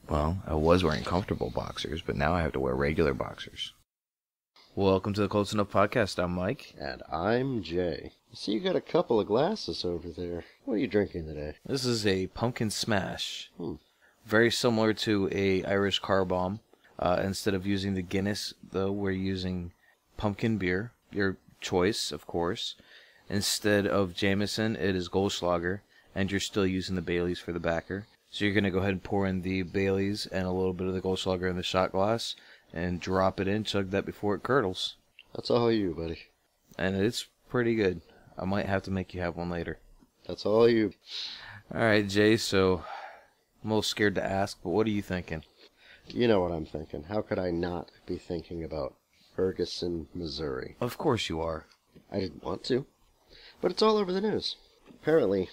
Well, I was wearing comfortable boxers, but now I have to wear regular boxers. Welcome to the Close Enough Podcast. I'm Mike. And I'm Jay. I see you got a couple of glasses over there. What are you drinking today? This is a pumpkin smash. Very similar to a Irish car bomb. Instead of using the Guinness, though, we're using pumpkin beer. Your choice, of course. Instead of Jameson, it is Goldschlager, and you're still using the Baileys for the backer. So you're going to go ahead and pour in the Baileys and a little bit of the Goldschlager in the shot glass and drop it in, chug that before it curdles. That's all you, buddy. And it's pretty good. I might have to make you have one later. That's all you. Alright, Jay, so I'm a little scared to ask, but what are you thinking? You know what I'm thinking. How could I not be thinking about Ferguson, Missouri? Of course you are. I didn't want to, but it's all over the news. Apparently,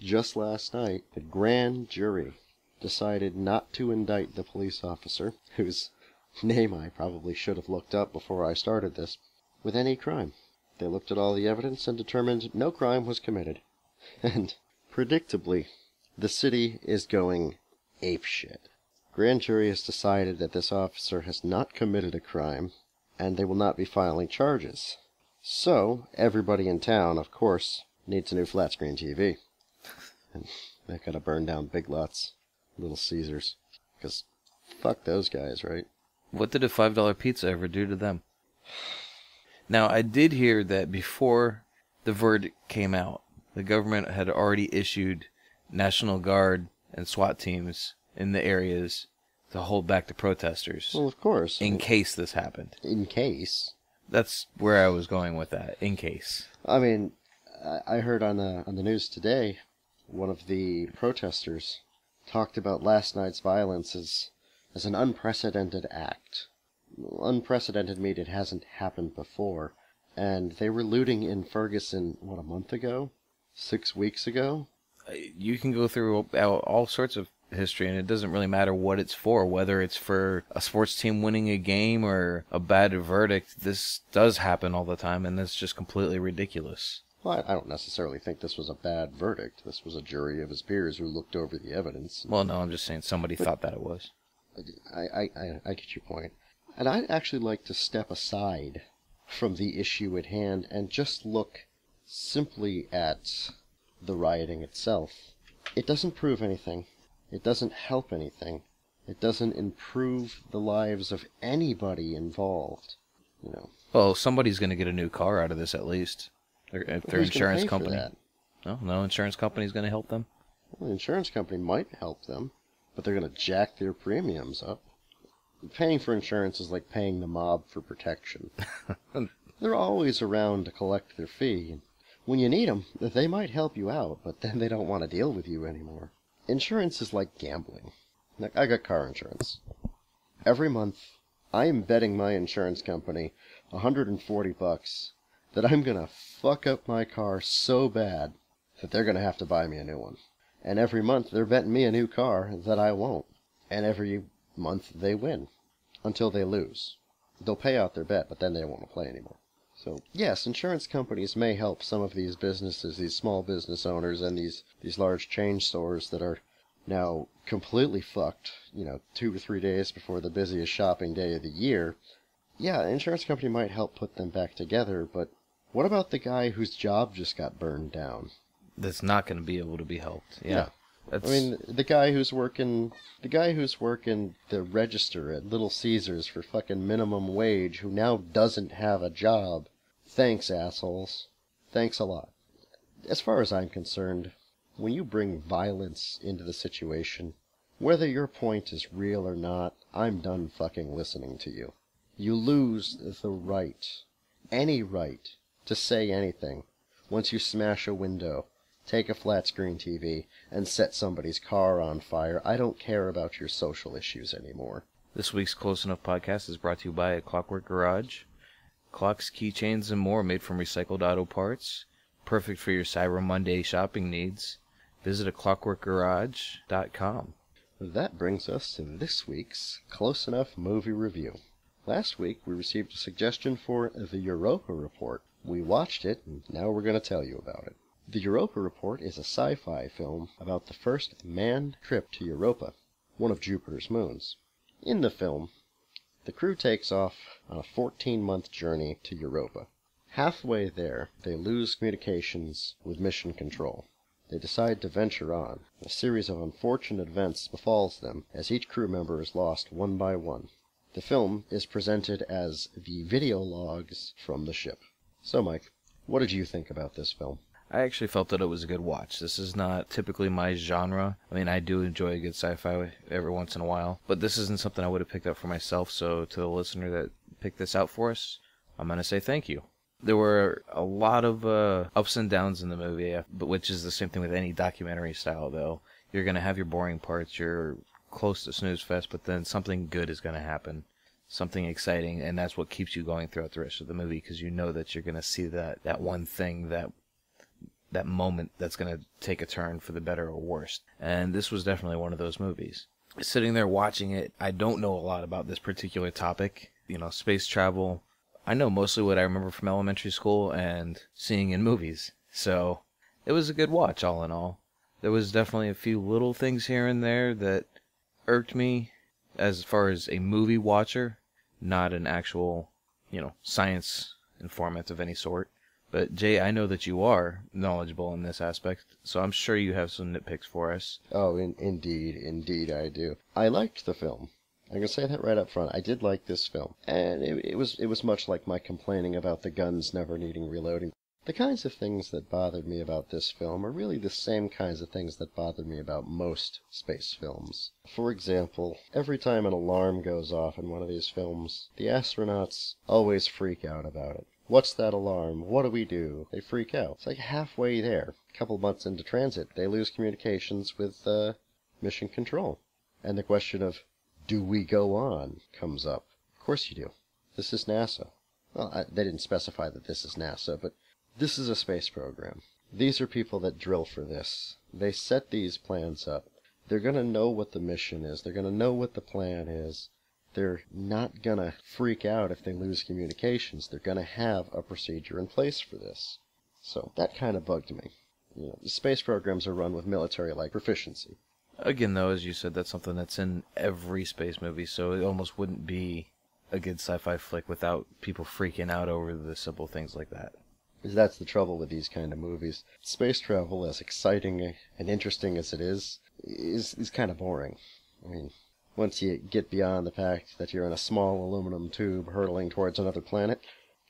just last night, the grand jury decided not to indict the police officer, whose name I probably should have looked up before I started this, with any crime. They looked at all the evidence and determined no crime was committed. And, predictably, the city is going apeshit. Grand jury has decided that this officer has not committed a crime, and they will not be filing charges. So, everybody in town, of course, needs a new flat-screen TV. And they gotta burn down Big Lots, Little Caesars, because fuck those guys, right? What did a $5 pizza ever do to them? Now, I did hear that before the verdict came out, the government had already issued National Guard and SWAT teams in the areas to hold back the protesters. Well, of course. In case this happened. In case? That's where I was going with that. In case. I mean, I heard on the news today, one of the protesters talked about last night's violence as an unprecedented act. Unprecedented means it hasn't happened before. And they were looting in Ferguson, what, a month ago? 6 weeks ago? You can go through all sorts of history, and it doesn't really matter what it's for, whether it's for a sports team winning a game or a bad verdict. This does happen all the time, and that's just completely ridiculous. Well, I don't necessarily think this was a bad verdict. This was a jury of his peers who looked over the evidence. Well, no, I'm just saying somebody thought that it was. I get your point. And I'd actually like to step aside from the issue at hand and just look simply at the rioting itself. It doesn't prove anything. It doesn't help anything. It doesn't improve the lives of anybody involved, you know. Well, somebody's going to get a new car out of this at least. If their insurance company. No insurance company's going to help them. Well, the insurance company might help them, but they're going to jack their premiums up. Paying for insurance is like paying the mob for protection. They're always around to collect their fee. When you need them, they might help you out, but then they don't want to deal with you anymore. Insurance is like gambling. Like, I got car insurance. Every month, I am betting my insurance company $140 that I'm going to fuck up my car so bad that they're going to have to buy me a new one. And every month, they're betting me a new car that I won't. And every month, they win. Until they lose. They'll pay out their bet, but then they won't play anymore. So, yes, insurance companies may help some of these businesses, these small business owners, and these large chain stores that are now completely fucked, 2 or 3 days before the busiest shopping day of the year. Yeah, an insurance company might help put them back together, but what about the guy whose job just got burned down? That's not going to be able to be helped. Yeah. I mean, the guy who's working the register at Little Caesars for fucking minimum wage, who now doesn't have a job. Thanks, assholes. Thanks a lot. As far as I'm concerned, when you bring violence into the situation, whether your point is real or not, I'm done fucking listening to you. You lose the right, any right, to say anything once you smash a window, take a flat-screen TV, and set somebody's car on fire. I don't care about your social issues anymore. This week's Close Enough Podcast is brought to you by Clockwork Garage. Clocks, keychains, and more made from recycled auto parts. Perfect for your Cyber Monday shopping needs. Visit clockworkgarage.com. That brings us to this week's Close Enough movie review. Last week, we received a suggestion for the Europa Report. We watched it, and now we're going to tell you about it. The Europa Report is a sci-fi film about the first manned trip to Europa. one of Jupiter's moons. In the film, the crew takes off on a 14-month journey to Europa. Halfway there, they lose communications with Mission Control. They decide to venture on. A series of unfortunate events befalls them as each crew member is lost one by one. The film is presented as the video logs from the ship. So, Mike, what did you think about this film? I actually felt that it was a good watch. This is not typically my genre. I mean, I do enjoy a good sci-fi every once in a while, but this isn't something I would have picked up for myself, so to the listener that picked this out for us, I'm going to say thank you. There were a lot of ups and downs in the movie, but which is the same thing with any documentary style, though. You're going to have your boring parts, you're close to snooze fest, but then something good is going to happen. Something exciting, and that's what keeps you going throughout the rest of the movie, because you know that you're going to see that one thing, that moment that's going to take a turn for the better or worse. And this was definitely one of those movies. Sitting there watching it, I don't know a lot about this particular topic. You know, space travel, I know mostly what I remember from elementary school and seeing in movies. So it was a good watch, all in all. There was definitely a few little things here and there that irked me as far as a movie watcher, not an actual, science informant of any sort. But Jay, I know that you are knowledgeable in this aspect, so I'm sure you have some nitpicks for us. Oh, indeed I do. I liked the film. I'm gonna say that right up front. I did like this film, and it was much like my complaining about the guns never needing reloading. The kinds of things that bothered me about this film are really the same kinds of things that bothered me about most space films. For example, every time an alarm goes off in one of these films, the astronauts always freak out about it. What's that alarm? What do we do? They freak out. It's like halfway there, a couple months into transit, they lose communications with Mission Control. And the question of, do we go on, comes up. Of course you do. This is NASA. Well, they didn't specify that this is NASA, but this is a space program. These are people that drill for this. They set these plans up. They're going to know what the mission is. They're going to know what the plan is. They're not going to freak out if they lose communications. They're going to have a procedure in place for this. So that kind of bugged me. The space programs are run with military-like proficiency. Again, though, as you said, that's something that's in every space movie, so it almost wouldn't be a good sci-fi flick without people freaking out over the simple things like that. That's the trouble with these kind of movies. Space travel, as exciting and interesting as it is kind of boring. I mean, once you get beyond the fact that you're in a small aluminum tube hurtling towards another planet,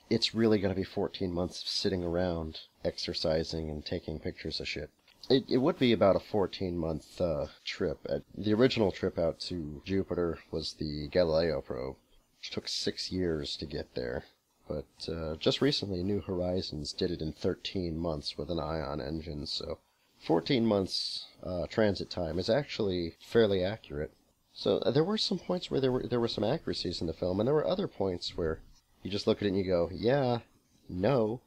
it's really going to be 14 months of sitting around, exercising and taking pictures of shit. It would be about a 14-month trip. The original trip out to Jupiter was the Galileo probe, which took 6 years to get there. But just recently, New Horizons did it in 13 months with an ion engine, so 14 months transit time is actually fairly accurate. So there were some points where there were some accuracies in the film, and there were other points where you just look at it and you go, yeah, no.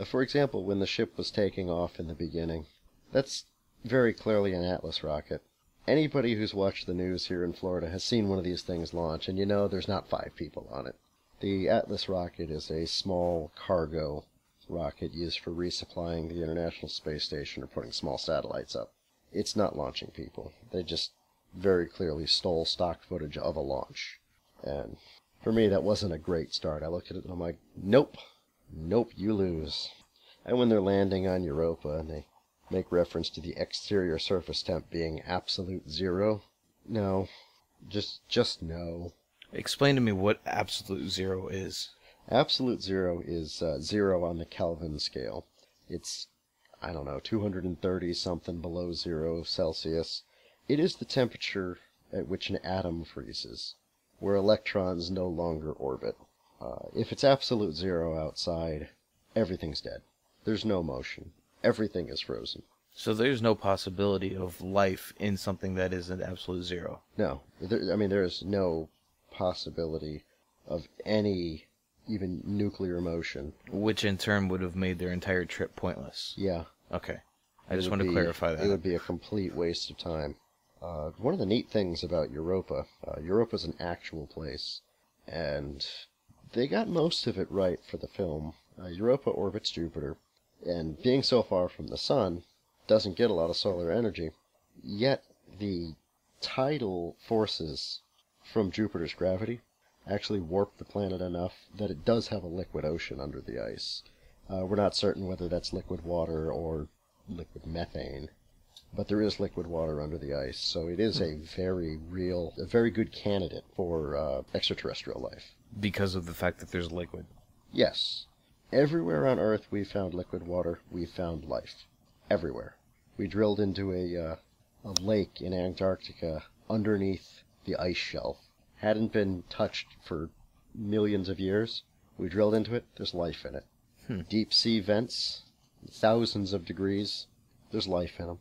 For example, when the ship was taking off in the beginning, that's very clearly an Atlas rocket. Anybody who's watched the news here in Florida has seen one of these things launch, and there's not 5 people on it. The Atlas rocket is a small cargo rocket used for resupplying the International Space Station or putting small satellites up. It's not launching people. They just very clearly stole stock footage of a launch. And for me, that wasn't a great start. I looked at it and I'm like, nope, you lose. And when they're landing on Europa and they make reference to the exterior surface temp being absolute zero, no, just no. Explain to me what absolute zero is. Absolute zero is 0 on the Kelvin scale. It's, 230 something below 0 Celsius. It is the temperature at which an atom freezes, where electrons no longer orbit. If it's absolute zero outside, everyththing's dead. There's no motion. Everything is frozen. So there's no possibility of life in something that is an absolute zero? No. There is no possibility of any even nuclear motion. Which in turn would have made their entire trip pointless. Yeah. Okay. I just want to clarify that. It would be a complete waste of time. One of the neat things about Europa, Europa's an actual place, and they got most of it right for the film. Europa orbits Jupiter, and being so far from the sun, doesn't get a lot of solar energy, yet the tidal forces from Jupiter's gravity actually warp the planet enough that it does have a liquid ocean under the ice. We're not certain whether that's liquid water or liquid methane, but there is liquid water under the ice, so it is a very good candidate for extraterrestrial life. Because of the fact that there's liquid. Yes. Everywhere on Earth we found liquid water, we found life. Everywhere. We drilled into a lake in Antarctica underneath the ice shelf. Hadn't been touched for millions of years. We drilled into it, there's life in it. Deep sea vents, thousands of degrees, there's life in them.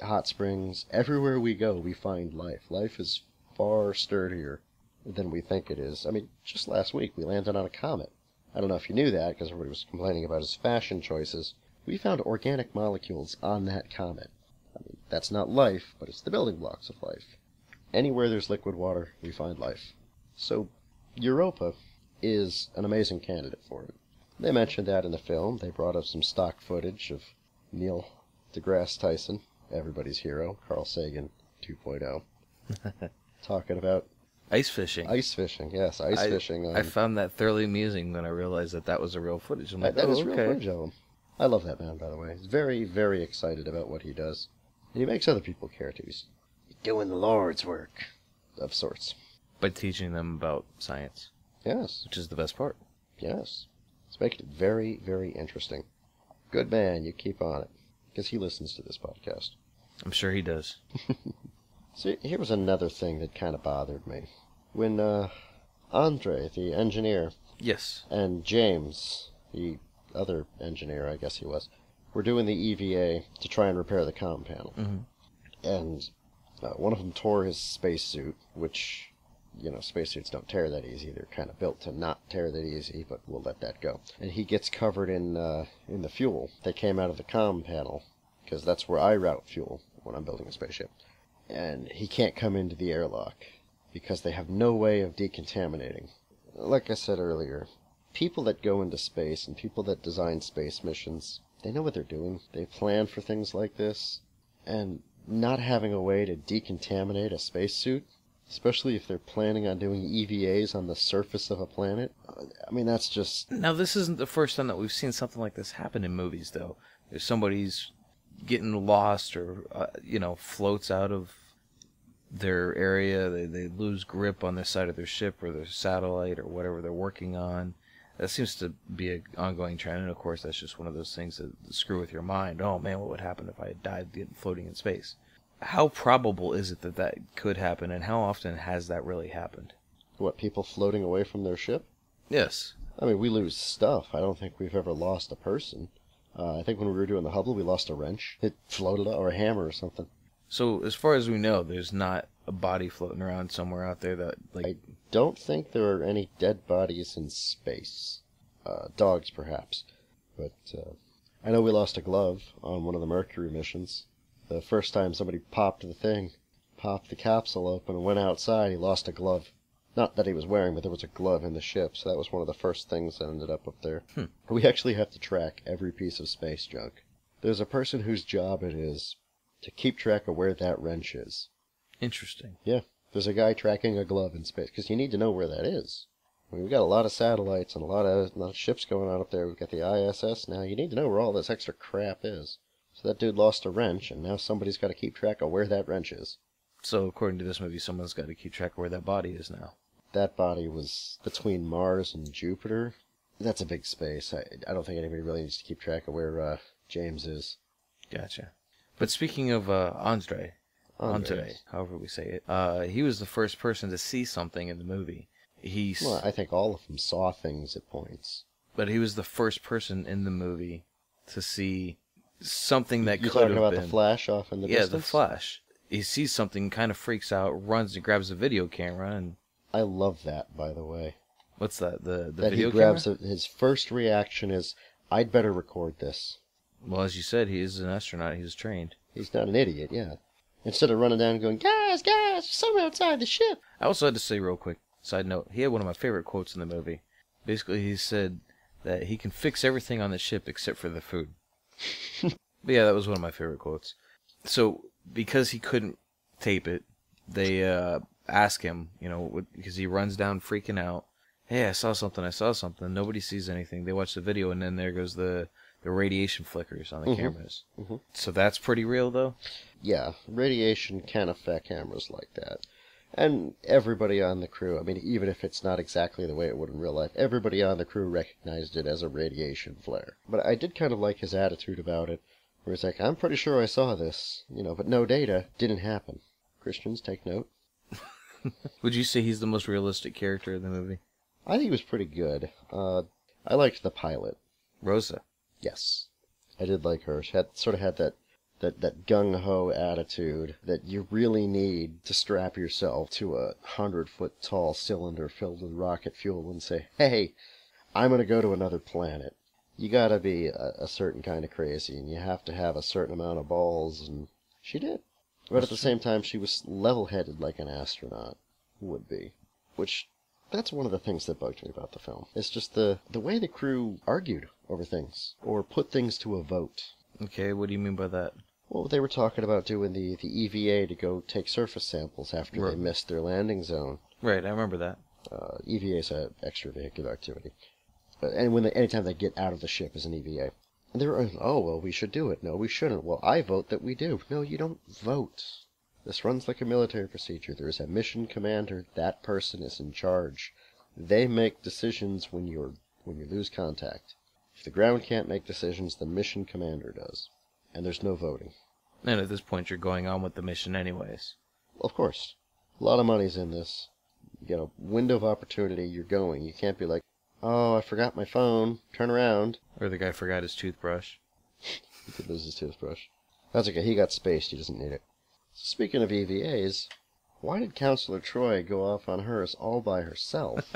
Hot springs, everywhere we go we find life. Life is far sturdier than we think it is. I mean, just last week we landed on a comet. I don't know if you knew that, because everybody was complaining about his fashion choices. We found organic molecules on that comet. I mean, that's not life, but it's the building blocks of life. Anywhere there's liquid water, we find life. So, Europa is an amazing candidate for it. They mentioned that in the film. They brought up some stock footage of Neil deGrasse Tyson, everybody's hero, Carl Sagan 2.0, talking about Ice fishing. Ice fishing, yes, ice fishing. I found that thoroughly amusing when I realized that that was a real footage. I'm like, that oh, is real okay. footage of him. I love that man, by the way. He's very, very excited about what he does. And he makes other people care, too. He's doing the Lord's work, of sorts. By teaching them about science. Yes. Which is the best part. Yes. It's making it very, very interesting. Good man, you keep on it. Because he listens to this podcast. I'm sure he does. See, here was another thing that kind of bothered me. When Andre, the engineer, Yes. and James, the other engineer, I guess he was, were doing the EVA to try and repair the comm panel. Mm-hmm. And one of them tore his spacesuit, which, spacesuits don't tear that easy. They're kind of built to not tear that easy, but we'll let that go. And he gets covered in the fuel that came out of the comm panel, because that's where I route fuel when I'm building a spaceship. And he can't come into the airlock, because they have no way of decontaminating. Like I said earlier, people that go into space and people that design space missions, they know what they're doing. They plan for things like this. And not having a way to decontaminate a spacesuit, especially if they're planning on doing EVAs on the surface of a planet, I mean, that's just... Now, this isn't the first time that we've seen something like this happen in movies, though. If somebody's getting lost or, floats out of their area, they lose grip on the side of their ship or their satellite or whatever they're working on. That seems to be an ongoing trend, and of course that's just one of those things that screw with your mind. Oh man, what would happen if I had died floating in space? How probable is it that that could happen, and how often has that really happened? What, people floating away from their ship? Yes. I mean, we lose stuff. I don't think we've ever lost a person. I think when we were doing the Hubble, we lost a wrench. It floated, or a hammer or something. So, as far as we know, there's not a body floating around somewhere out there that, like... I don't think there are any dead bodies in space. Dogs, perhaps. But, I know we lost a glove on one of the Mercury missions. The first time somebody popped the capsule open and went outside, he lost a glove. Not that he was wearing, but there was a glove in the ship, so that was one of the first things that ended up there. We actually have to track every piece of space junk. There's a person whose job it is to keep track of where that wrench is. Interesting. Yeah, there's a guy tracking a glove in space, because you need to know where that is. I mean, we've got a lot of satellites and a lot of ships going on up there. We've got the ISS now. You need to know where all this extra crap is. So that dude lost a wrench, and now somebody's got to keep track of where that wrench is. So, according to this movie, someone's got to keep track of where that body is now. That body was between Mars and Jupiter. That's a big space. I don't think anybody really needs to keep track of where James is. Gotcha. But speaking of Andre, however we say it, he was the first person to see something in the movie. Well, I think all of them saw things at points. But he was the first person in the movie to see something that You're could have been... talking about the Flash off in the distance? Yeah, the Flash. He sees something, kind of freaks out, runs and grabs a video camera, and... I love that, by the way. What's that, the that video he grabs camera? His first reaction is, I'd better record this. Well, as you said, he is an astronaut. He was trained. He's not an idiot, yeah. Instead of running down and going, guys, there's someone outside the ship. I also had to say real quick, side note, he had one of my favorite quotes in the movie. Basically, he said that he can fix everything on the ship except for the food. But yeah, that was one of my favorite quotes. So, because he couldn't tape it. They ask him, because he runs down freaking out. Hey, I saw something. Nobody sees anything. They watch the video, and then there goes the radiation flickers on the cameras. Mm-hmm. So that's pretty real, though? Yeah, radiation can affect cameras like that. And everybody on the crew, I mean, even if it's not exactly the way it would in real life, everybody on the crew recognized it as a radiation flare. But I did kind of like his attitude about it, where he's like, I'm pretty sure I saw this, but no data. Didn't happen. Christians, take note. Would you say he's the most realistic character in the movie? I think he was pretty good. I liked the pilot. Rosa. Yes. I did like her. She had that gung-ho attitude that you really need to strap yourself to a 100-foot-tall cylinder filled with rocket fuel and say, hey, I'm going to go to another planet. You got to be a certain kind of crazy, and you have to have a certain amount of balls, and she did. But at the same time, she was level-headed like an astronaut would be, which... That's one of the things that bugged me about the film. It's just the way the crew argued over things, or put things to a vote. Okay, what do you mean by that? Well, they were talking about doing the EVA to go take surface samples after they missed their landing zone. Right, I remember that. EVA is an extravehicular activity. And anytime they get out of the ship is an EVA. And they were, oh, well, we should do it. No, we shouldn't. Well, I vote that we do. No, you don't vote. This runs like a military procedure. There is a mission commander. That person is in charge. They make decisions when you lose contact. If the ground can't make decisions, the mission commander does. And there's no voting. And at this point, you're going on with the mission anyways. Of course. A lot of money's in this. You get a window of opportunity, you're going. You can't be like, oh, I forgot my phone. Turn around. Or the guy forgot his toothbrush. He did lose his toothbrush. That's okay. He got spaced. He doesn't need it. Speaking of EVAs, why did Counselor Troy go off on hers all by herself?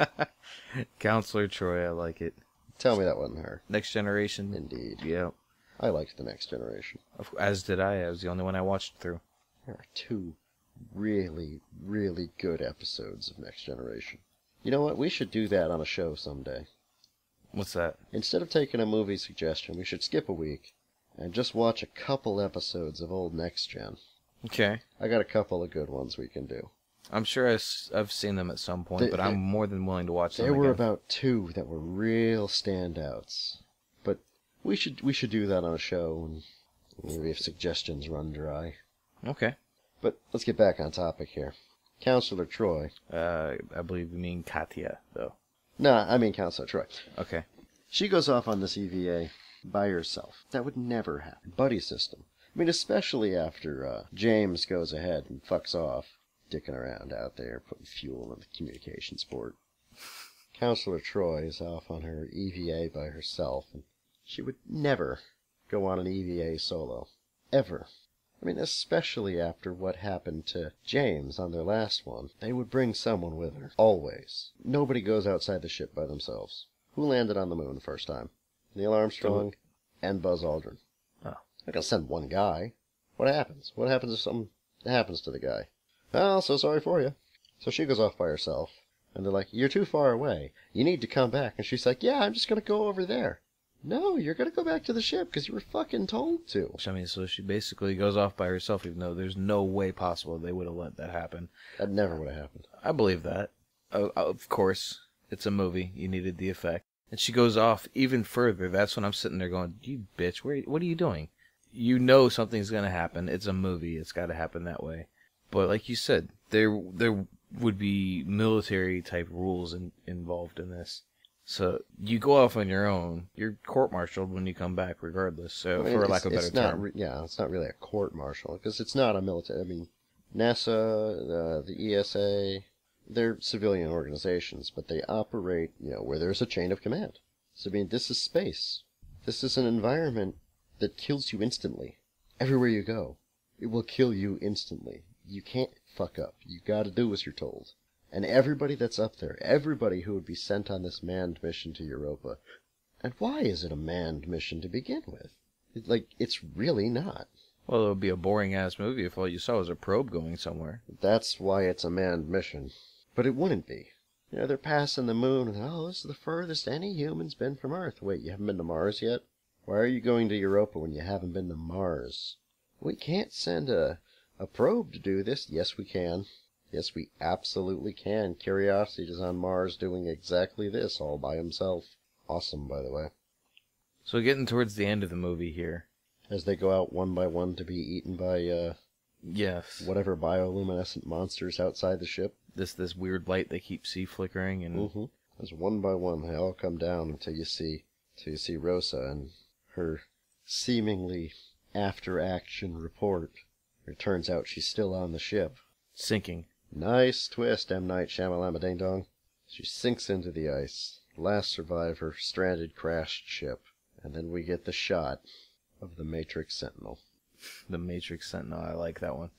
Counselor Troy, I like it. Tell me that wasn't her. Next Generation? Indeed. Yeah. I liked The Next Generation. As did I. I was the only one I watched through. There are 2 really, really good episodes of Next Generation. You know what? We should do that on a show someday. What's that? Instead of taking a movie suggestion, we should skip a week and just watch a couple episodes of old Next Gen. Okay. I got a couple of good ones we can do. I'm sure I've seen them at some point, but I'm more than willing to watch them There were again. about 2 that were real standouts. But we should do that on a show, and maybe if suggestions run dry. Okay. But let's get back on topic here. Counselor Troy. I believe you mean Katya, though. No, I mean Counselor Troy. Okay. She goes off on this EVA by herself. That would never happen. Buddy system. I mean, especially after James goes ahead and fucks off, dicking around out there, putting fuel in the communications port. Counselor Troy is off on her EVA by herself, and she would never go on an EVA solo. Ever. I mean, especially after what happened to James on their last one. They would bring someone with her. Always. Nobody goes outside the ship by themselves. Who landed on the moon the first time? Neil Armstrong and Buzz Aldrin. Oh. I gotta send one guy. What happens? What happens if something happens to the guy? Oh, so sorry for you. So she goes off by herself, and they're like, you're too far away. You need to come back. And she's like, yeah, I'm just gonna go over there. No, you're gonna go back to the ship because you were fucking told to. I mean, so she basically goes off by herself, even though there's no way possible they would have let that happen. That never would have happened. I believe that. Of course, it's a movie. You needed the effect. And she goes off even further. That's when I'm sitting there going, you bitch, what are you doing? You know something's going to happen. It's a movie. It's got to happen that way. But like you said, there would be military-type rules involved in this. So you go off on your own. You're court-martialed when you come back regardless, so I mean, for lack of a better term. It's not really a court-martial, because it's not a military... I mean, NASA, the ESA, they're civilian organizations, but they operate, where there's a chain of command. So, I mean, this is space. This is an environment that kills you instantly. Everywhere you go, it will kill you instantly. You can't fuck up. You gotta do as you're told. And everybody that's up there, everybody who would be sent on this manned mission to Europa. And why is it a manned mission to begin with? It's really not. Well, it would be a boring-ass movie if all you saw was a probe going somewhere. That's why it's a manned mission. But it wouldn't be. They're passing the moon, and this is the furthest any human's been from Earth. Wait, you haven't been to Mars yet? Why are you going to Europa when you haven't been to Mars? We can't send a A probe to do this? Yes, we can. Yes, we absolutely can. Curiosity is on Mars doing exactly this all by himself. Awesome, by the way. So getting towards the end of the movie here. As they go out one by one to be eaten by, Yes. whatever bioluminescent monsters outside the ship. This weird light they keep see flickering and... As one by one they all come down until you see Rosa and her seemingly after-action report. It turns out she's still on the ship. sinking. Nice twist, M. Night Shyamalan Ding Dong. She sinks into the ice. Last survivor, stranded, crashed ship. And then we get the shot of the Matrix Sentinel. The Matrix Sentinel, I like that one.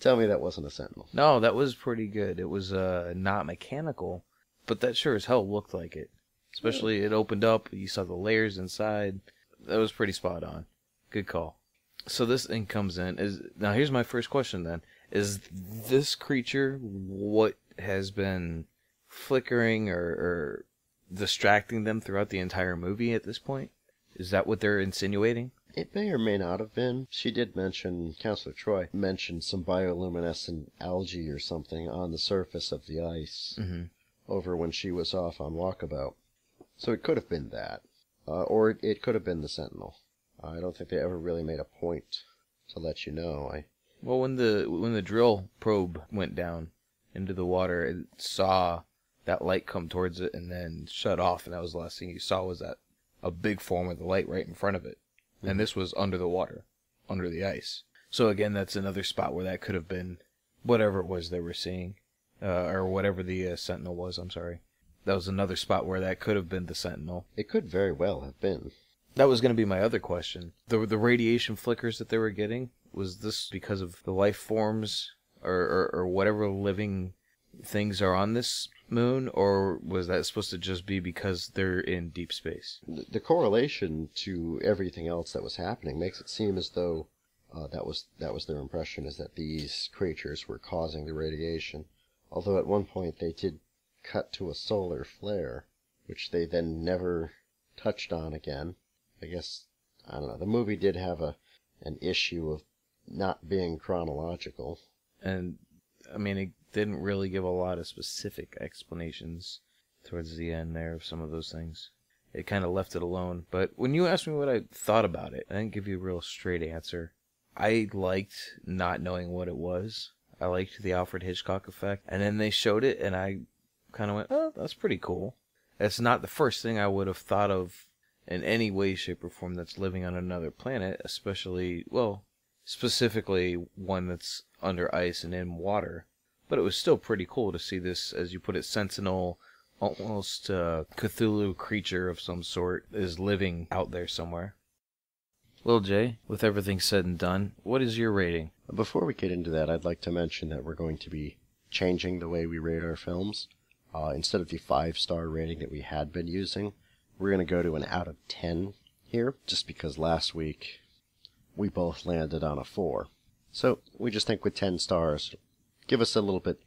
Tell me that wasn't a Sentinel. No, that was pretty good. It was not mechanical, but that sure as hell looked like it. Especially it opened up, you saw the layers inside. That was pretty spot on. Good call. So this thing comes in. Now here's my first question then. Is this creature what has been flickering or distracting them throughout the entire movie at this point? Is that what they're insinuating? It may or may not have been. She did mention, Counselor Troy mentioned some bioluminescent algae or something on the surface of the ice over when she was off on walkabout. So it could have been that. Or it could have been the Sentinel. I don't think they ever really made a point to let you know. Well, when the drill probe went down into the water, it saw that light come towards it and then shut off, and that was the last thing you saw was that a big form of the light right in front of it. And this was under the water, under the ice. So again, that's another spot where that could have been whatever it was they were seeing, or whatever the Sentinel was, I'm sorry. That was another spot where that could have been the Sentinel. It could very well have been. That was going to be my other question. The radiation flickers that they were getting, was this because of the life forms or whatever living things are on this moon, or was that supposed to just be because they're in deep space? The correlation to everything else that was happening makes it seem as though that was their impression, is that these creatures were causing the radiation. Although at one point they did cut to a solar flare, which they then never touched on again. I guess, I don't know, the movie did have an issue of not being chronological. And, I mean, it didn't really give a lot of specific explanations towards the end there of some of those things. It kind of left it alone. But when you asked me what I thought about it, I didn't give you a real straight answer. I liked not knowing what it was. I liked the Alfred Hitchcock effect. And then they showed it, and I kind of went, oh, that's pretty cool. It's not the first thing I would have thought of in any way, shape, or form that's living on another planet, especially, well, specifically one that's under ice and in water. But it was still pretty cool to see this, as you put it, sentinel, almost Cthulhu creature of some sort is living out there somewhere. Well, Jay, with everything said and done, what is your rating? Before we get into that, I'd like to mention that we're going to be changing the way we rate our films. Instead of the 5-star rating that we had been using, we're going to go to an out of 10 here, just because last week we both landed on a 4. So we just think with 10 stars, give us a little bit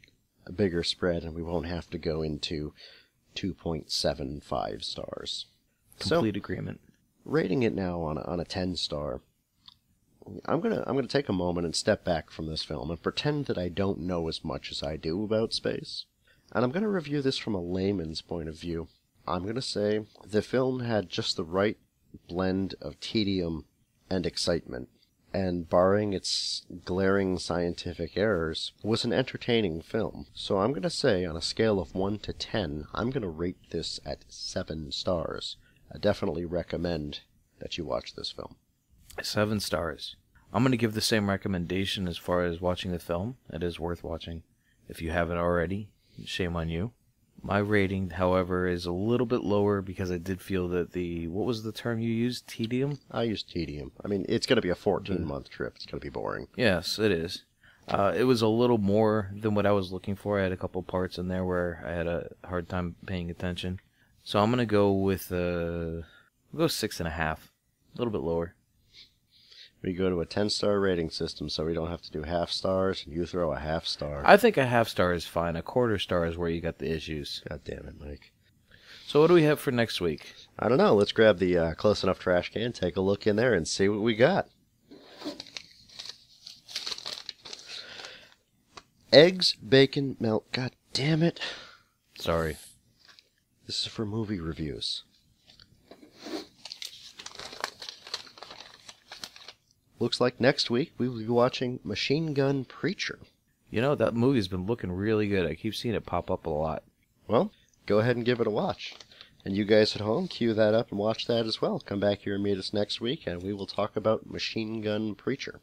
a bigger spread, and we won't have to go into 2.75 stars. Complete agreement. Rating it now on a 10-star, I'm gonna take a moment and step back from this film and pretend that I don't know as much as I do about space, and I'm gonna review this from a layman's point of view. I'm gonna say the film had just the right blend of tedium and excitement, and barring its glaring scientific errors, was an entertaining film. So I'm gonna say, on a scale of 1 to 10, I'm gonna rate this at 7 stars. I definitely recommend that you watch this film. 7 stars. I'm going to give the same recommendation as far as watching the film. It is worth watching. If you haven't already, shame on you. My rating, however, is a little bit lower because I did feel that what was the term you used? Tedium? I use tedium. I mean, it's going to be a 14-month trip. It's going to be boring. Yes, it is. It was a little more than what I was looking for. I had a couple parts in there where I had a hard time paying attention. So I'm going to go with, we'll go 6.5. A little bit lower. We go to a 10-star rating system, so we don't have to do half stars. You throw a half star. I think a half star is fine. A quarter star is where you got the issues. God damn it, Mike. So what do we have for next week? I don't know. Let's grab the Close Enough trash can, take a look in there, and see what we got. Eggs, bacon, milk. God damn it. Sorry. This is for movie reviews. Looks like next week we will be watching Machine Gun Preacher. You know, that movie's been looking really good. I keep seeing it pop up a lot. Well, go ahead and give it a watch. And you guys at home, cue that up and watch that as well. Come back here and meet us next week, and we will talk about Machine Gun Preacher.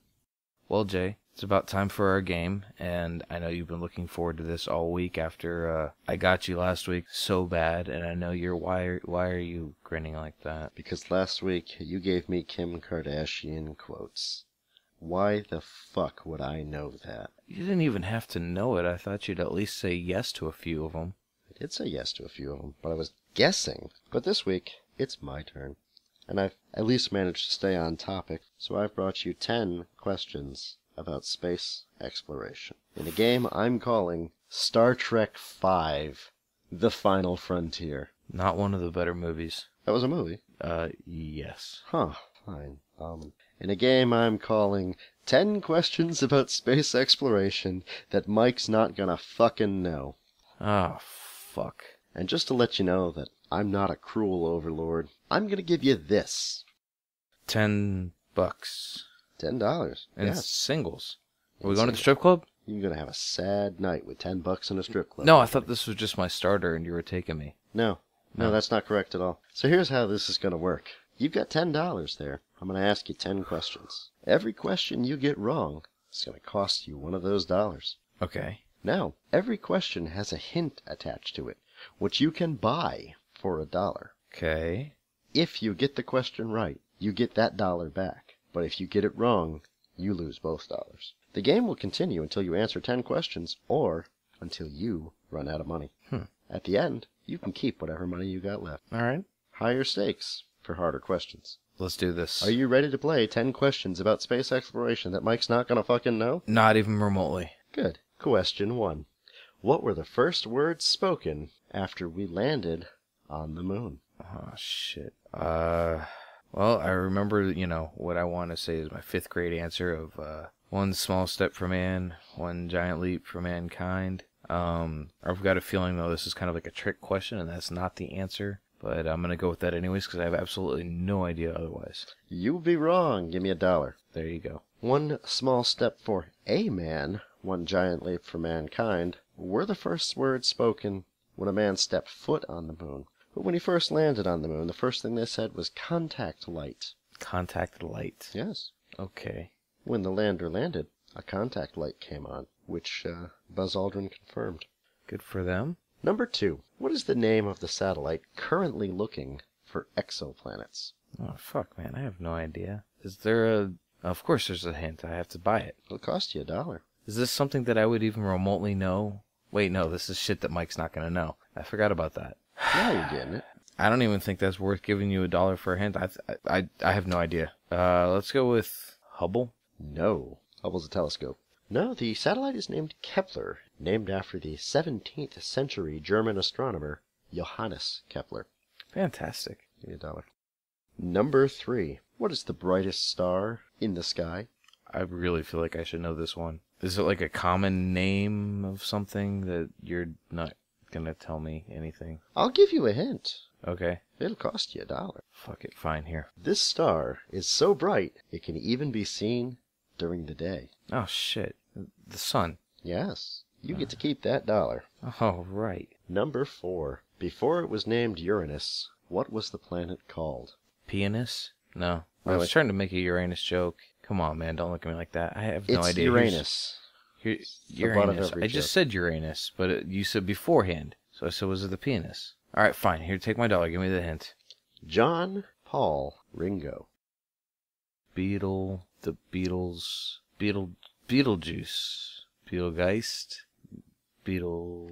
Well, Jay, it's about time for our game, and I know you've been looking forward to this all week after I got you last week so bad, and I know you're... Why are you grinning like that? Because last week you gave me Kim Kardashian quotes. Why the fuck would I know that? You didn't even have to know it. I thought you'd at least say yes to a few of them. I did say yes to a few of them, but I was guessing. But this week, it's my turn. And I've at least managed to stay on topic, so I've brought you 10 questions about space exploration. In a game I'm calling Star Trek V, The Final Frontier. Not one of the better movies. That was a movie? Yes. Huh, fine. In a game I'm calling 10 questions about space exploration that Mike's not gonna fucking know. Ah, fuck. And just to let you know that I'm not a cruel overlord, I'm gonna give you this. $10. $10. And Yes. singles. Are we And going to the singles. strip club? You're gonna have a sad night with $10 in a strip club. No, I thought this was just my starter and you were taking me. No, No. that's not correct at all. So here's how this is gonna work. You've got $10 there. I'm gonna ask you 10 questions. Every question you get wrong is gonna cost you one of those dollars. Okay. Now, every question has a hint attached to it, which you can buy for $1. Okay. If you get the question right, you get that dollar back. But if you get it wrong, you lose both dollars. The game will continue until you answer 10 questions or until you run out of money. At the end, you can keep whatever money you got left. All right. Higher stakes for harder questions. Let's do this. Are you ready to play 10 questions about space exploration that Mike's not going to fucking know? Not even remotely. Good. Question 1. What were the first words spoken after we landed on the moon? Oh, shit. Well, I remember, what I want to say is my 5th grade answer of one small step for man, one giant leap for mankind. I've got a feeling, though, this is kind of like a trick question, and that's not the answer. But I'm going to go with that anyways, because I have absolutely no idea otherwise. You'd be wrong. Give me $1. There you go. One small step for a man, one giant leap for mankind, were the first words spoken when a man stepped foot on the moon. But when he first landed on the moon, the first thing they said was contact light. Contact light. Yes. Okay. When the lander landed, a contact light came on, which Buzz Aldrin confirmed. Good for them. Number 2. What is the name of the satellite currently looking for exoplanets? Oh, fuck, man. I have no idea. Is there a... Of course there's a hint. I have to buy it. It'll cost you $1. Is this something that I would even remotely know? Wait, no. This is shit that Mike's not going to know. I forgot about that. Now you're getting it. I don't even think that's worth giving you $1 for a hint. I have no idea. Let's go with Hubble. No. Hubble's a telescope. No, the satellite is named Kepler, named after the 17th century German astronomer Johannes Kepler. Fantastic. Give me $1. Number 3. What is the brightest star in the sky? I really feel like I should know this one. Is it like a common name of something that you're not going to tell me anything? I'll give you a hint. Okay. It'll cost you $1. Fuck it. Fine, here. This star is so bright it can even be seen during the day. Oh, shit. The sun. Yes. You get to keep that $1. Oh, right. Number 4. Before it was named Uranus, what was the planet called? Pianist? No. I Really? was trying to make a Uranus joke. Come on, man. Don't look at me like that. I have no It's idea. Uranus. Uranus. butt of every I just joke. said Uranus, but you said beforehand. So I said, was it the pianist? All right, fine. Here, take my $1. Give me the hint. John Paul Ringo. The Beatles, Beetlejuice, Beetlegeist,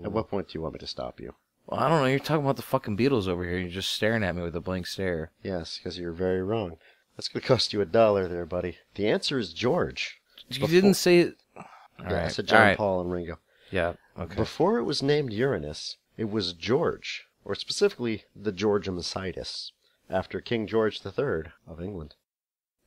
At what point do you want me to stop you? Well, I don't know. You're talking about the fucking Beatles over here. You're just staring at me with a blank stare. Yes, because you're very wrong. That's going to cost you $1 there, buddy. The answer is George. You didn't say it. I said John Paul and Ringo. Yeah, okay. Before it was named Uranus, it was George, or specifically the Georgium Sidus, after King George III of England.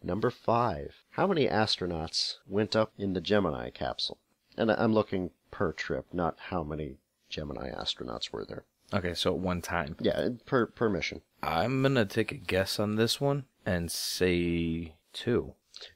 Number 5. How many astronauts went up in the Gemini capsule? And I'm looking per trip, not how many Gemini astronauts were there. Okay, so at one time. Yeah, per mission. I'm going to take a guess on this one and say 2.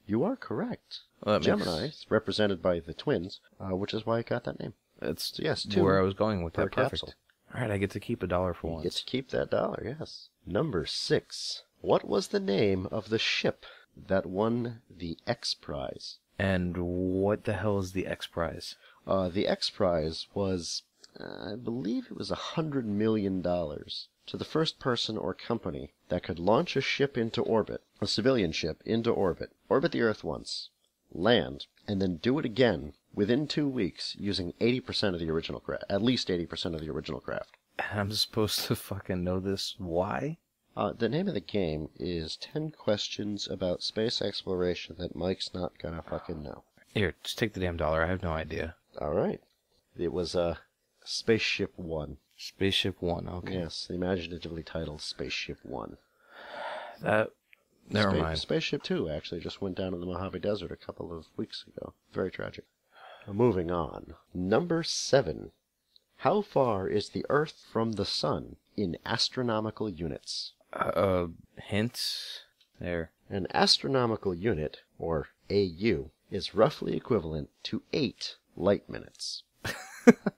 You are correct. Well, Gemini is represented by the twins, which is why it got that name. That's So yes, 2 where I was going with per that. Perfect. capsule. All right, I get to keep $1 for You once. get to keep that dollar, yes. Number 6. What was the name of the ship that won the X Prize? And what the hell is the X Prize? The X Prize was, I believe it was $100 million to the first person or company that could launch a ship into orbit, a civilian ship into orbit the Earth once, land, and then do it again within 2 weeks using 80% of the original craft, at least 80% of the original craft. And I'm supposed to fucking know this? Why? The name of the game is 10 questions about space exploration that Mike's not gonna fucking know. Here, just take the damn $1. I have no idea. Alright. It was Spaceship One. Spaceship One, okay. Yes, the imaginatively titled Spaceship One. Never mind. Spaceship Two actually just went down in the Mojave Desert a couple of weeks ago. Very tragic. Moving on. Number 7. How far is the Earth from the Sun in astronomical units? Hints? There. An astronomical unit, or AU, is roughly equivalent to 8 light minutes.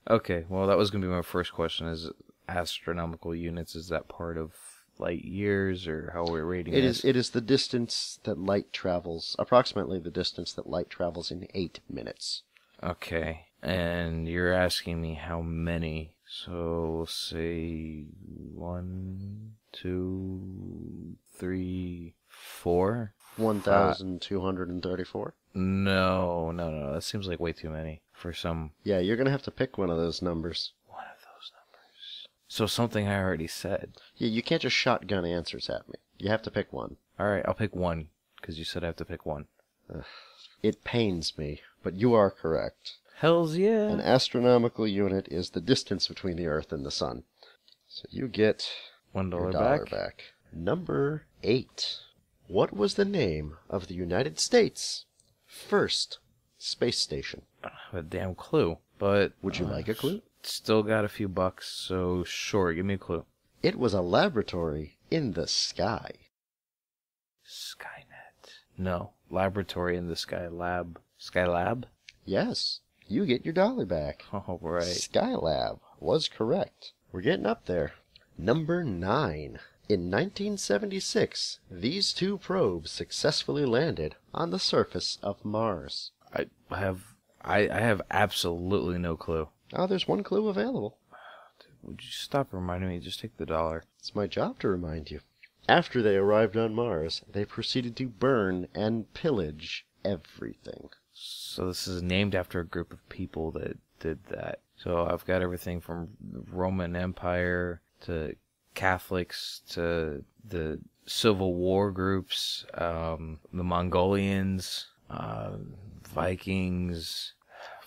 Okay, well, that was going to be my first question. Is astronomical units, is that part of light years, or how we're rating this? It is the distance that light travels, approximately the distance that light travels in 8 minutes. Okay, and you're asking me how many. So, we'll say 1, 2, 3, 4? 1,234? No. That seems like way too many for some... Yeah, you're going to have to pick one of those numbers. One of those numbers. So something I already said. Yeah, you can't just shotgun answers at me. You have to pick one. Alright, I'll pick 1, because you said I have to pick 1. It pains me, but you are correct. Hells yeah! An astronomical unit is the distance between the Earth and the Sun. So you get $1 your back. back. Number 8. What was the name of the United States' first space station? I don't have a damn clue, but... Would you like a clue? Still got a few bucks, so sure, give me a clue. It was a laboratory in the sky. Skynet. No. Laboratory in the sky lab. Skylab? Yes, you get your dollar back. Oh, right. Skylab was correct. We're getting up there. Number 9. In 1976, these 2 probes successfully landed on the surface of Mars. I have absolutely no clue. Oh, there's one clue available. Would you stop reminding me? Just take the $1. It's my job to remind you. After they arrived on Mars, they proceeded to burn and pillage everything. So this is named after a group of people that did that. So I've got everything from the Roman Empire to Catholics to the Civil War groups, the Mongolians, Vikings.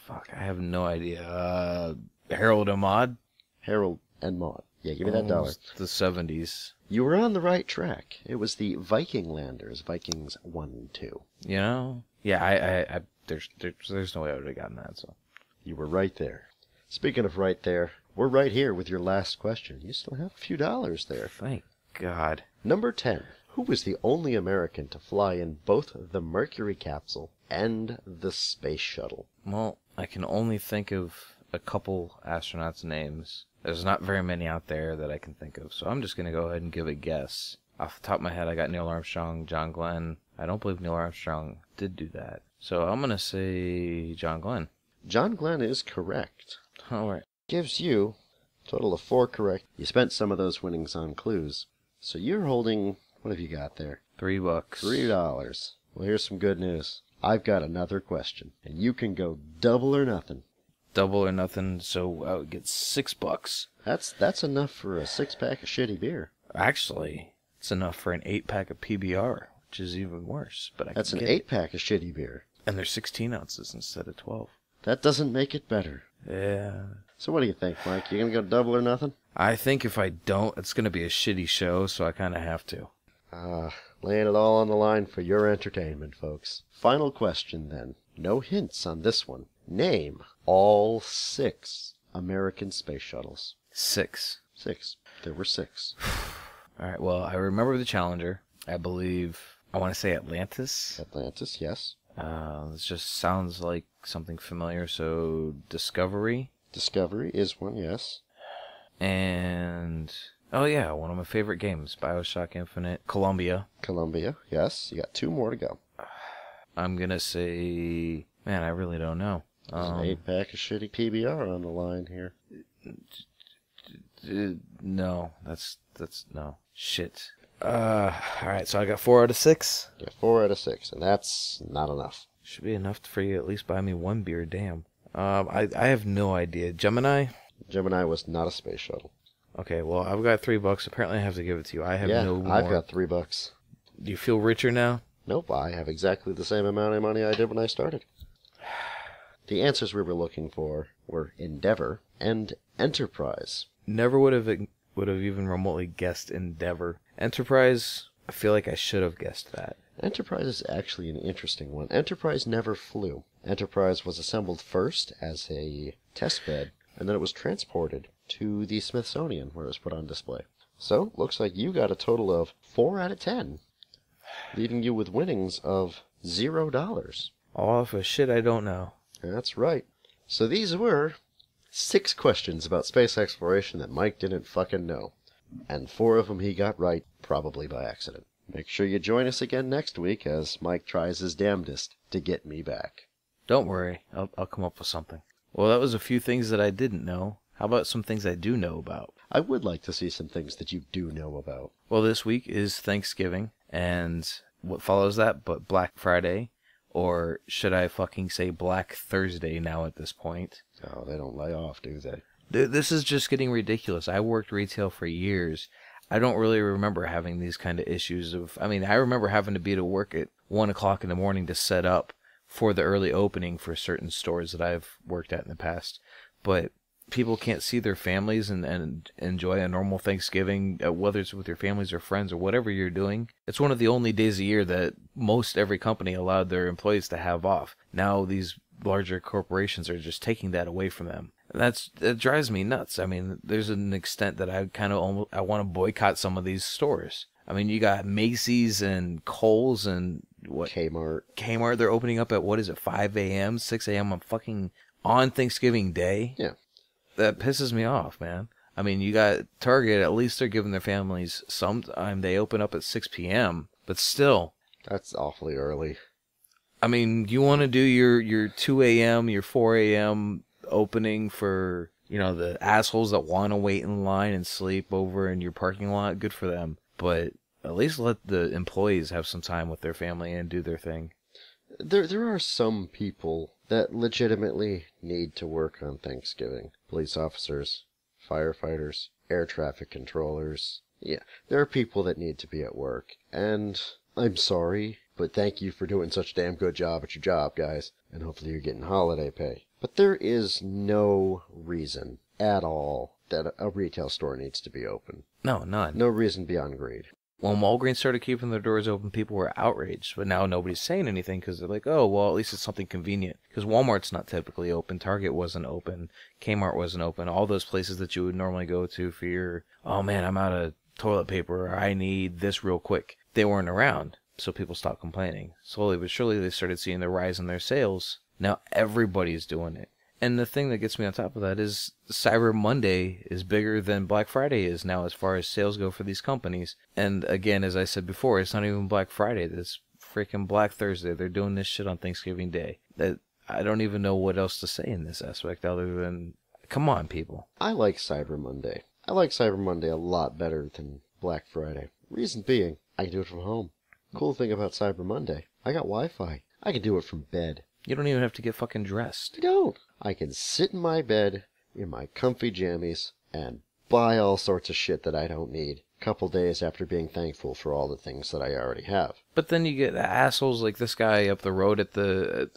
Fuck, I have no idea. Harold and Maude? Harold and Maude. Yeah, give me that dollar. The 70s. You were on the right track. It was the Viking landers, Vikings 1 and 2. You know? Yeah, there's no way I would have gotten that, so. You were right there. Speaking of right there, we're right here with your last question. You still have a few dollars there. Thank God. Number 10. Who was the only American to fly in both the Mercury capsule and the space shuttle? Well, I can only think of a couple astronauts' names. There's not very many out there that I can think of, so I'm just going to go ahead and give a guess. Off the top of my head, I got Neil Armstrong, John Glenn. I don't believe Neil Armstrong did do that. So I'm going to say John Glenn. John Glenn is correct. All right. Gives you a total of 4 correct. You spent some of those winnings on clues. So you're holding, what have you got there? $3. $3. Well, here's some good news. I've got another question, and you can go double or nothing. Double or nothing, so I would get $6. That's enough for a 6-pack of shitty beer. Actually, it's enough for an 8-pack of PBR, which is even worse. But that's an 8-pack of shitty beer. And they're 16 ounces instead of 12. That doesn't make it better. Yeah. So what do you think, Mike? You gonna go double or nothing? I think if I don't, it's gonna be a shitty show, so I kind of have to. Laying it all on the line for your entertainment, folks. Final question, then. No hints on this one. Name all 6 American space shuttles. 6. 6. There were 6. All right, well, I remember the Challenger. I believe, I want to say Atlantis. Atlantis, yes. This just sounds like something familiar, so Discovery. Discovery is one, yes. And, oh yeah, one of my favorite games, BioShock Infinite. Columbia. Columbia, yes. You got 2 more to go. I'm going to say, man, I really don't know. There's an 8-pack of shitty PBR on the line here. No, that's no. Shit. Alright, so I got 4 out of 6. Yeah, 4 out of 6, and that's not enough. Should be enough for you to at least buy me 1 beer, damn. I have no idea. Gemini? Gemini was not a space shuttle. Okay, well, I've got $3. Apparently I have to give it to you. I have no more. I've got $3. Do you feel richer now? Nope, I have exactly the same amount of money I did when I started. The answers we were looking for were Endeavor and Enterprise. Never would have even remotely guessed Endeavor. Enterprise, I feel like I should have guessed that. Enterprise is actually an interesting one. Enterprise never flew. Enterprise was assembled first as a test bed, and then it was transported to the Smithsonian, where it was put on display. So, looks like you got a total of 4 out of 10, leaving you with winnings of $0. All off of shit I don't know. That's right. So these were 6 questions about space exploration that Mike didn't fucking know. And 4 of them he got right, probably by accident. Make sure you join us again next week as Mike tries his damnedest to get me back. Don't worry, I'll come up with something. Well, that was a few things that I didn't know. How about some things I do know about? I would like to see some things that you do know about. Well, this week is Thanksgiving, and what follows that but Black Friday, or should I fucking say Black Thursday now at this point? Oh, they don't lay off, do they? This is just getting ridiculous. I worked retail for years. I don't really remember having these kind of issues I remember having to be to work at 1 o'clock in the morning to set up for the early opening for certain stores that I've worked at in the past. But people can't see their families and enjoy a normal Thanksgiving, whether it's with your families or friends or whatever you're doing. It's one of the only days a year that most every company allowed their employees to have off. Now these larger corporations are just taking that away from them. That drives me nuts. I mean, there's an extent that I want to boycott some of these stores. I mean, you got Macy's and Kohl's and what? Kmart, they're opening up at, 5 a.m., 6 a.m. on Thanksgiving Day? Yeah. That pisses me off, man. I mean, you got Target, at least they're giving their families some time. They open up at 6 p.m., but still. That's awfully early. I mean, you want to do your 2 a.m., your 4 a.m. opening for, the assholes that want to wait in line and sleep over in your parking lot, good for them. But at least let the employees have some time with their family and do their thing. There are some people that legitimately need to work on Thanksgiving. Police officers, firefighters, air traffic controllers. Yeah, there are people that need to be at work. And I'm sorry, but thank you for doing such a damn good job at your job, guys. And hopefully you're getting holiday pay. But there is no reason at all that a retail store needs to be open. No, none. No reason beyond greed. When Walgreens started keeping their doors open, people were outraged. But now nobody's saying anything because they're like, oh, well, at least it's something convenient. Because Walmart's not typically open. Target wasn't open. Kmart wasn't open. All those places that you would normally go to for your, oh, man, I'm out of toilet paper, or I need this real quick. They weren't around. So people stopped complaining. Slowly but surely, they started seeing the rise in their sales. Now everybody's doing it. And the thing that gets me on top of that is Cyber Monday is bigger than Black Friday is now as far as sales go for these companies. And again, as I said before, it's not even Black Friday. It's freaking Black Thursday. They're doing this shit on Thanksgiving Day. That I don't even know what else to say in this aspect other than, come on, people. I like Cyber Monday. I like Cyber Monday a lot better than Black Friday. Reason being, I can do it from home. Cool thing about Cyber Monday, I got Wi-Fi. I can do it from bed. You don't even have to get fucking dressed. I don't. I can sit in my bed in my comfy jammies and buy all sorts of shit that I don't need a couple days after being thankful for all the things that I already have. But then you get assholes like this guy up the road at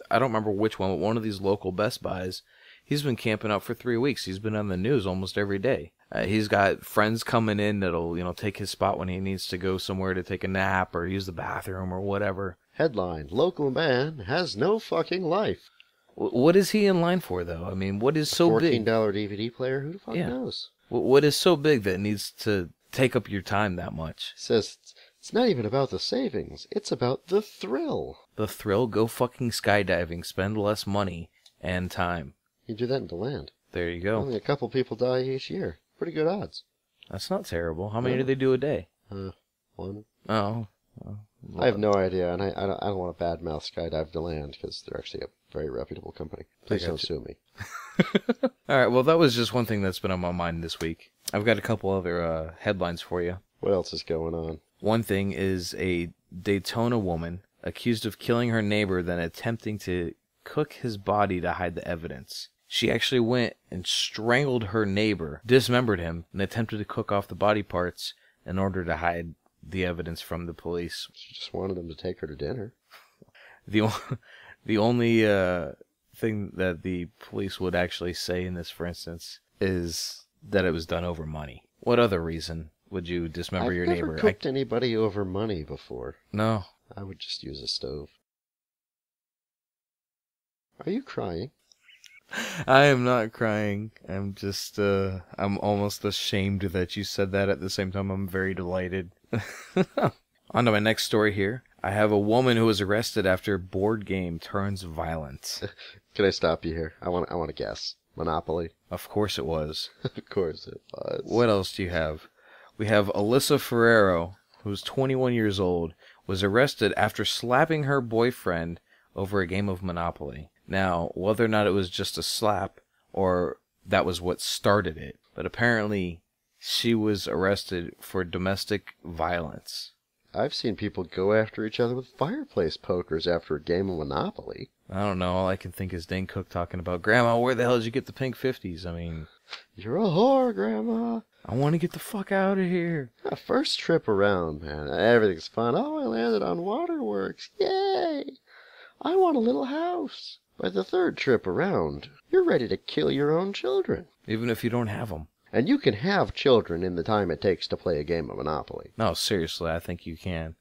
I don't remember which one, but one of these local Best Buys. He's been camping out for 3 weeks. He's been on the news almost every day. He's got friends coming in that'll, take his spot when he needs to go somewhere to take a nap or use the bathroom or whatever. Headline, local man has no fucking life. What is he in line for, though? I mean, what is so big? $14 DVD player? Who the fuck Yeah. knows? What is so big that needs to take up your time that much? Says it's not even about the savings. It's about the thrill. The thrill? Go fucking skydiving. Spend less money and time. You do that in DeLand. There you go. Only a couple people die each year. Pretty good odds. That's not terrible. How many No. do they do a day? One. Oh. I have no idea, and I don't want to badmouth Skydive DeLand because they're actually a very reputable company. Please don't sue me. All right, well, that was just one thing that's been on my mind this week. I've got a couple other headlines for you. What else is going on? One thing is a Daytona woman accused of killing her neighbor, then attempting to cook his body to hide the evidence. She actually went and strangled her neighbor, dismembered him, and attempted to cook off the body parts in order to hide the evidence from the police. She just wanted them to take her to dinner. The only thing that the police would actually say in this, for instance, is that it was done over money. What other reason would you dismember your neighbor? I've never cooked anybody over money before. No. I would just use a stove. Are you crying? I am not crying. I'm just, I'm almost ashamed that you said that. At the same time, I'm very delighted. On to my next story here. I have a woman who was arrested after board game turns violent. Can I stop you here? I want to guess. Monopoly? Of course it was. Of course it was. What else do you have? We have Alyssa Ferrero, who's 21 years old, was arrested after slapping her boyfriend over a game of Monopoly. Now, whether or not it was just a slap or that was what started it, but apparently she was arrested for domestic violence. I've seen people go after each other with fireplace pokers after a game of Monopoly. I don't know. All I can think is Dane Cook talking about, Grandma, where the hell did you get the pink 50s? I mean... You're a whore, Grandma. I want to get the fuck out of here. First trip around, man. Everything's fun. Oh, I landed on waterworks. Yay! I want a little house. By the third trip around, you're ready to kill your own children. Even if you don't have them. And you can have children in the time it takes to play a game of Monopoly. No, seriously, I think you can.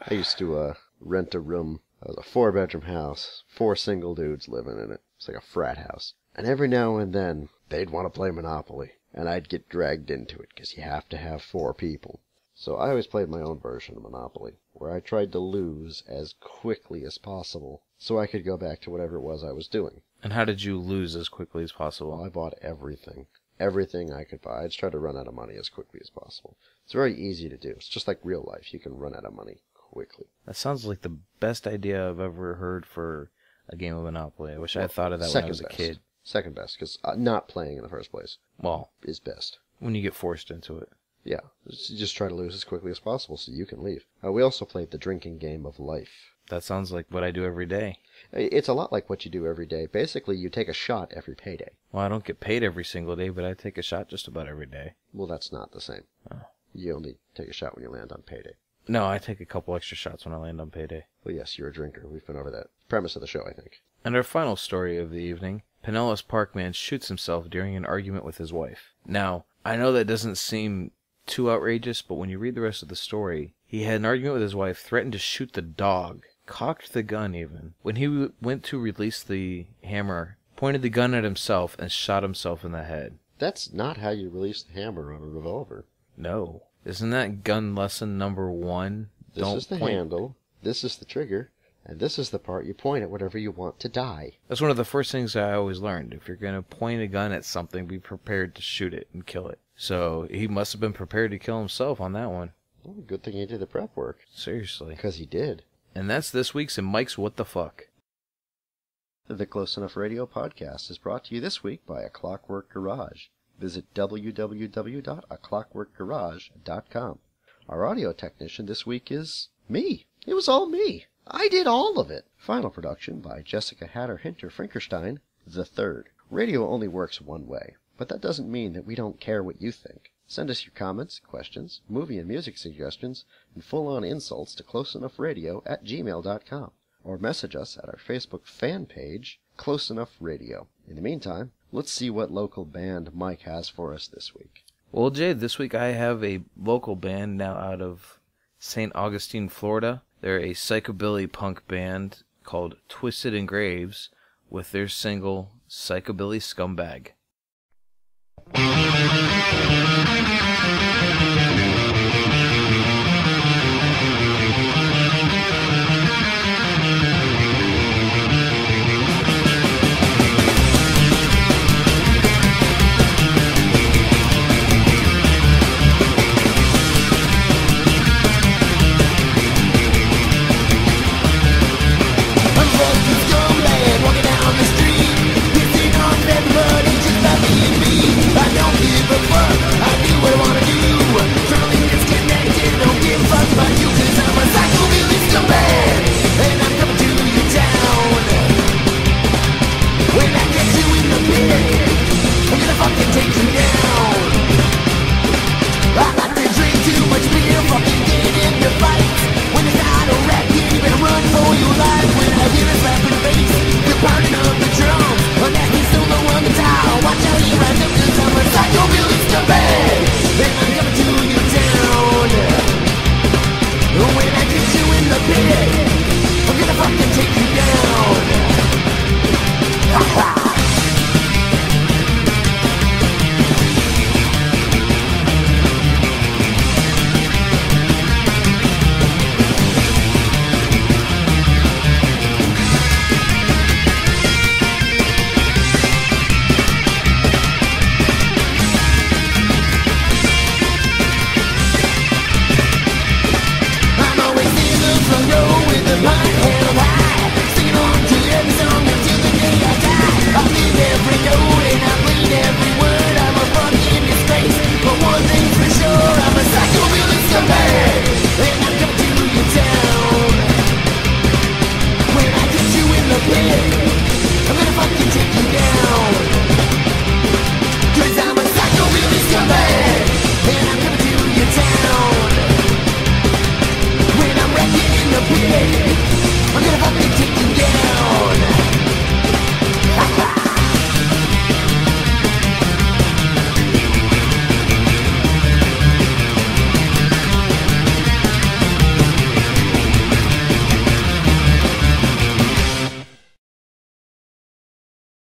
I used to rent a room. It was a 4-bedroom house. 4 single dudes living in it. It's like a frat house. And every now and then, they'd want to play Monopoly. And I'd get dragged into it, because you have to have 4 people. So I always played my own version of Monopoly, where I tried to lose as quickly as possible, so I could go back to whatever it was I was doing. And how did you lose as quickly as possible? Well, I bought everything. Everything I could buy. I just tried to run out of money as quickly as possible. It's very easy to do. It's just like real life. You can run out of money quickly. That sounds like the best idea I've ever heard for a game of Monopoly. I wish I had thought of that when I was a kid. Second best, because not playing in the first place is best. When you get forced into it. Yeah, just try to lose as quickly as possible so you can leave. We also played the drinking game of life. That sounds like what I do every day. It's a lot like what you do every day. Basically, you take a shot every payday. Well, I don't get paid every single day, but I take a shot just about every day. Well, that's not the same. Oh. You only take a shot when you land on payday. No, I take a couple extra shots when I land on payday. Well, yes, you're a drinker. We've been over that. Premise of the show, I think. And our final story of the evening, Pinellas Park man shoots himself during an argument with his wife. Now, I know that doesn't seem too outrageous, but when you read the rest of the story, he had an argument with his wife, threatened to shoot the dog, cocked the gun even. When he went to release the hammer, pointed the gun at himself and shot himself in the head. That's not how you release the hammer on a revolver. No. Isn't that gun lesson number 1? This is the handle, this is the trigger, and this is the part you point at whatever you want to die. That's one of the first things I always learned. If you're going to point a gun at something, be prepared to shoot it and kill it. So he must have been prepared to kill himself on that one. Well, good thing he did the prep work. Seriously. Because he did. And that's this week's in Mike's What the Fuck. The Close Enough Radio podcast is brought to you this week by A Clockwork Garage. Visit www.aclockworkgarage.com. Our audio technician this week is me. It was all me. I did all of it. Final production by Jessica Hatter Hinter Frankenstein III. Radio only works one way, but that doesn't mean that we don't care what you think. Send us your comments, questions, movie and music suggestions, and full-on insults to closeenoughradio@gmail.com. Or message us at our Facebook fan page, Close Enough Radio. In the meantime, let's see what local band Mike has for us this week. Well, Jay, this week I have a local band now out of St. Augustine, Florida. They're a psychobilly punk band called Twisted Engraves, with their single Psychobilly Scumbag.